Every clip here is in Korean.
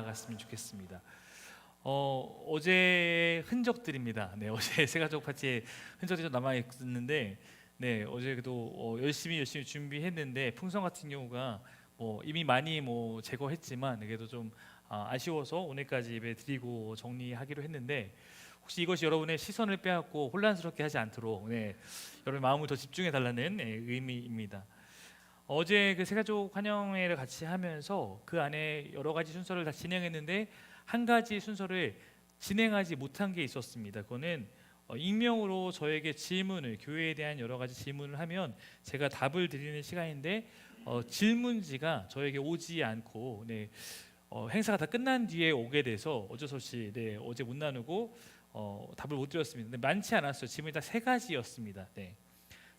나아갔으면 좋겠습니다. 어제 흔적들입니다. 네, 어제 새가족 파티에 흔적이 좀 남아 있는데, 네, 어제도 열심히 준비했는데 풍선 같은 경우가 이미 많이 제거했지만 그래도 좀 아쉬워서 오늘까지 예배 드리고 정리하기로 했는데, 혹시 이것이 여러분의 시선을 빼앗고 혼란스럽게 하지 않도록 여러분의 마음을 더 집중해 달라는 의미입니다. 어제 그 새가족 환영회를 같이 하면서 그 안에 여러 가지 순서를 다 진행했는데 한 가지 순서를 진행하지 못한 게 있었습니다. 그거는 익명으로 저에게 질문을, 교회에 대한 여러 가지 질문을 하면 제가 답을 드리는 시간인데 질문지가 저에게 오지 않고 행사가 다 끝난 뒤에 오게 돼서 어쩔 수 없이 어제 못 나누고 답을 못 드렸습니다. 근데 많지 않았어요. 질문이 딱 세 가지였습니다.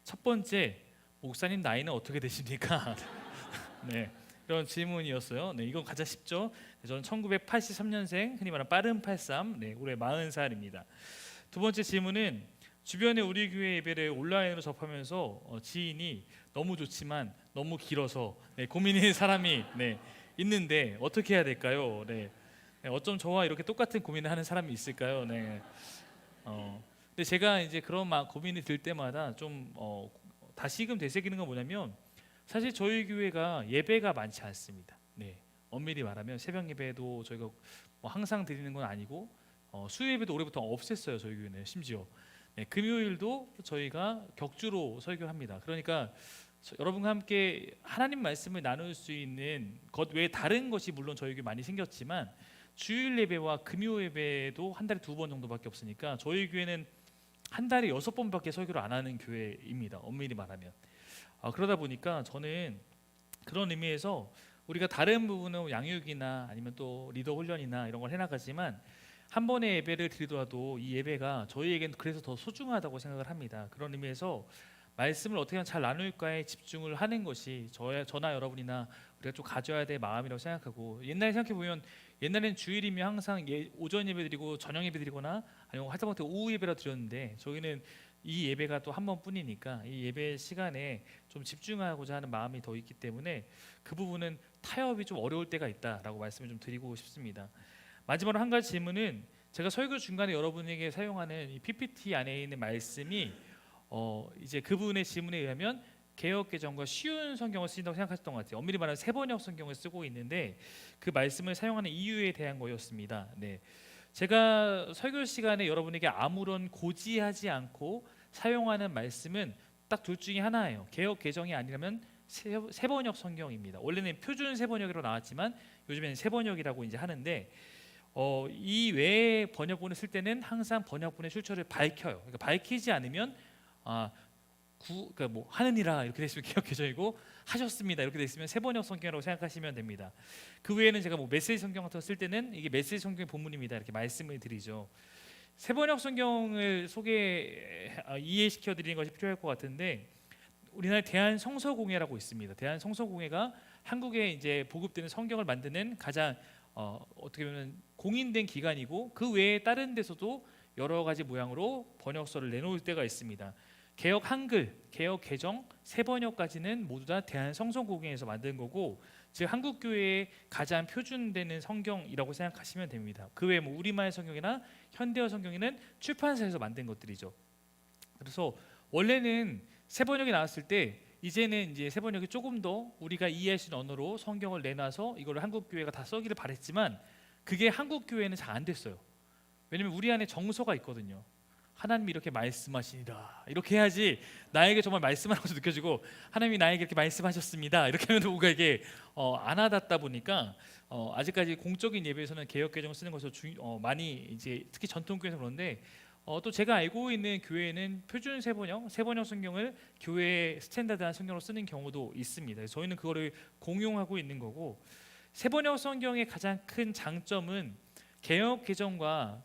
첫 번째, 목사님 나이는 어떻게 되십니까? 네, 이런 질문이었어요. 이건 가장 쉽죠. 저는 1983년생, 흔히 말하는 빠른 83, 올해 40살입니다. 두 번째 질문은, 주변에 우리 교회 예배를 온라인으로 접하면서 지인이 너무 좋지만 너무 길어서 고민인 사람이 있는데 어떻게 해야 될까요? 어쩜 저와 이렇게 똑같은 고민을 하는 사람이 있을까요? 근데 제가 이제 그런 고민이 들 때마다 좀 다시금 되새기는 건 뭐냐면, 사실 저희 교회가 예배가 많지 않습니다. 엄밀히 말하면 새벽 예배도 저희가 항상 드리는 건 아니고 수요 예배도 올해부터 없앴어요. 저희 교회는 심지어 금요일도 저희가 격주로 설교합니다. 그러니까 여러분과 함께 하나님 말씀을 나눌 수 있는 것 외에 다른 것이 물론 저희 교회 많이 생겼지만 주일 예배와 금요 예배도 한 달에 2번 정도밖에 없으니까 저희 교회는 한 달에 6번밖에 설교를 안 하는 교회입니다. 엄밀히 말하면. 그러다 보니까 저는 그런 의미에서 우리가 다른 부분은 양육이나 아니면 또 리더 훈련이나 이런 걸 해나가지만 한 번의 예배를 드리더라도 이 예배가 저희에겐 그래서 더 소중하다고 생각을 합니다. 그런 의미에서 말씀을 어떻게 하면 잘 나눌까에 집중을 하는 것이 저나 여러분이나 우리가 좀 가져야 될 마음이라고 생각하고, 옛날에 생각해보면 옛날엔 주일이면 항상 오전 예배 드리고 저녁 예배 드리거나 아니면 하다못해 오후 예배라 드렸는데, 저희는 이 예배가 또 한 번뿐이니까 이 예배 시간에 좀 집중하고자 하는 마음이 더 있기 때문에 그 부분은 타협이 좀 어려울 때가 있다라고 말씀을 좀 드리고 싶습니다. 마지막으로 한 가지 질문은, 제가 설교 중간에 여러분에게 사용하는 이 PPT 안에 있는 말씀이 이제 그분의 질문에 의하면 개역개정과 쉬운 성경을 쓰인다고 생각하셨던 것 같아요. 엄밀히 말하면 세번역 성경을 쓰고 있는데 그 말씀을 사용하는 이유에 대한 거였습니다. 제가 설교 시간에 여러분에게 아무런 고지하지 않고 사용하는 말씀은 딱 둘 중에 하나예요. 개역개정이 아니라면 세번역 성경입니다. 원래는 표준 세번역으로 나왔지만 요즘에는 세번역이라고 이제 하는데, 이 외의 번역본을 쓸 때는 항상 번역본의 출처를 밝혀요. 그러니까 밝히지 않으면 그러니까 하느니라 이렇게 됐으면 개역개정이고, 하셨습니다 이렇게 됐으면 세번역 성경이라고 생각하시면 됩니다. 그 외에는 제가 메시지 성경 같은 거 쓸 때는 이게 메시지 성경의 본문입니다 이렇게 말씀을 드리죠. 세번역 성경을 이해시켜 드리는 것이 필요할 것 같은데, 우리나라에 대한성서공회라고 있습니다. 대한성서공회가 한국에 이제 보급되는 성경을 만드는 가장 어떻게 보면 공인된 기관이고, 그 외에 다른 데서도 여러 가지 모양으로 번역서를 내놓을 때가 있습니다. 개역 한글, 개역 개정, 세번역까지는 모두 다 대한성서공회에서 만든 거고, 즉 한국 교회의 가장 표준되는 성경이라고 생각하시면 됩니다. 그 외에 우리말 성경이나 현대어 성경에는 출판사에서 만든 것들이죠. 그래서 원래는 세번역이 나왔을 때 이제는 이제 세번역이 조금 더 우리가 이해할 수 있는 언어로 성경을 내놔서 이걸 한국 교회가 다 써기를 바랬지만 그게 한국 교회는 잘 안 됐어요. 왜냐면 우리 안에 정서가 있거든요. 하나님이 이렇게 말씀하시니라 이렇게 해야지 나에게 정말 말씀하는 것으로 느껴지고, 하나님이 나에게 이렇게 말씀하셨습니다 이렇게 하면 우리가 이게 안 와닿다 보니까 아직까지 공적인 예배에서는 개역개정 쓰는 것을 많이 이제 특히 전통교회에서 그런데, 또 제가 알고 있는 교회는 표준 세번역 성경을 교회 스탠다드한 성경으로 쓰는 경우도 있습니다. 저희는 그거를 공용하고 있는 거고, 세번역 성경의 가장 큰 장점은 개역 개정과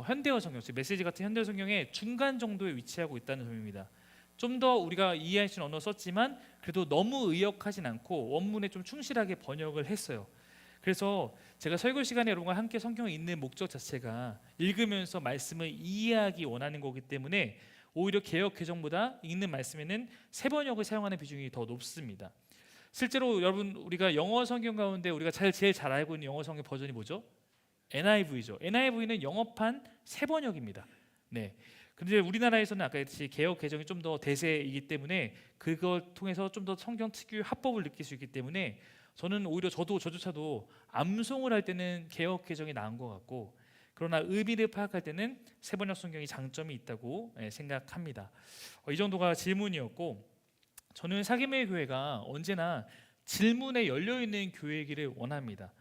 현대어 성경, 즉 메시지 같은 현대어 성경의 중간 정도에 위치하고 있다는 점입니다. 좀 더 우리가 이해할 수 있는 언어 썼지만 그래도 너무 의역하진 않고 원문에 좀 충실하게 번역을 했어요. 그래서 제가 설교 시간에 여러분과 함께 성경을 읽는 목적 자체가 읽으면서 말씀을 이해하기 원하는 거기 때문에 오히려 개역 개정보다 읽는 말씀에는 세번역을 사용하는 비중이 더 높습니다. 실제로 여러분 우리가 영어 성경 가운데 우리가 제일 잘 알고 있는 영어 성경 버전이 뭐죠? NIV죠. NIV는 영어판 새 번역입니다. 네. 근데 우리나라에서는 아까 같이 개역 개정이 좀 더 대세이기 때문에 그걸 통해서 좀 더 성경 특유의 합법을 느낄 수 있기 때문에 저는 오히려 저조차도 암송을 할 때는 개역 개정이 나은 것 같고, 그러나 의미를 파악할 때는 새 번역 성경이 장점이 있다고 생각합니다. 이 정도가 질문이었고, 저는 사김의 교회가 언제나 질문에 열려 있는 교회이기를 원합니다.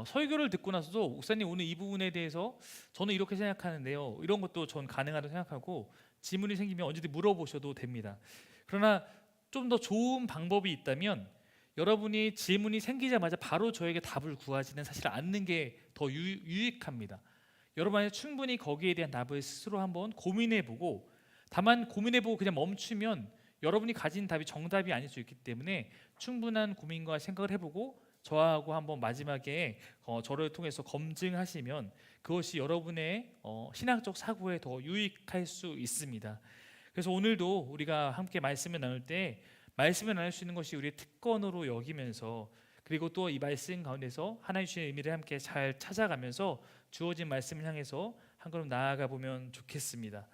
설교를 듣고 나서도 목사님 오늘 이 부분에 대해서 저는 이렇게 생각하는데요, 이런 것도 전 가능하다고 생각하고 질문이 생기면 언제든 물어보셔도 됩니다. 그러나 좀 더 좋은 방법이 있다면 여러분이 질문이 생기자마자 바로 저에게 답을 구하지는 사실 않는 게 더 유익합니다. 여러분이 충분히 거기에 대한 답을 스스로 한번 고민해보고, 다만 고민해보고 그냥 멈추면 여러분이 가진 답이 정답이 아닐 수 있기 때문에 충분한 고민과 생각을 해보고 저하고 한번 마지막에 저를 통해서 검증하시면 그것이 여러분의 신학적 사고에 더 유익할 수 있습니다. 그래서 오늘도 우리가 함께 말씀을 나눌 때 말씀을 나눌 수 있는 것이 우리의 특권으로 여기면서, 그리고 또 이 말씀 가운데서 하나님 주신 의미를 함께 잘 찾아가면서 주어진 말씀을 향해서 한 걸음 나아가 보면 좋겠습니다.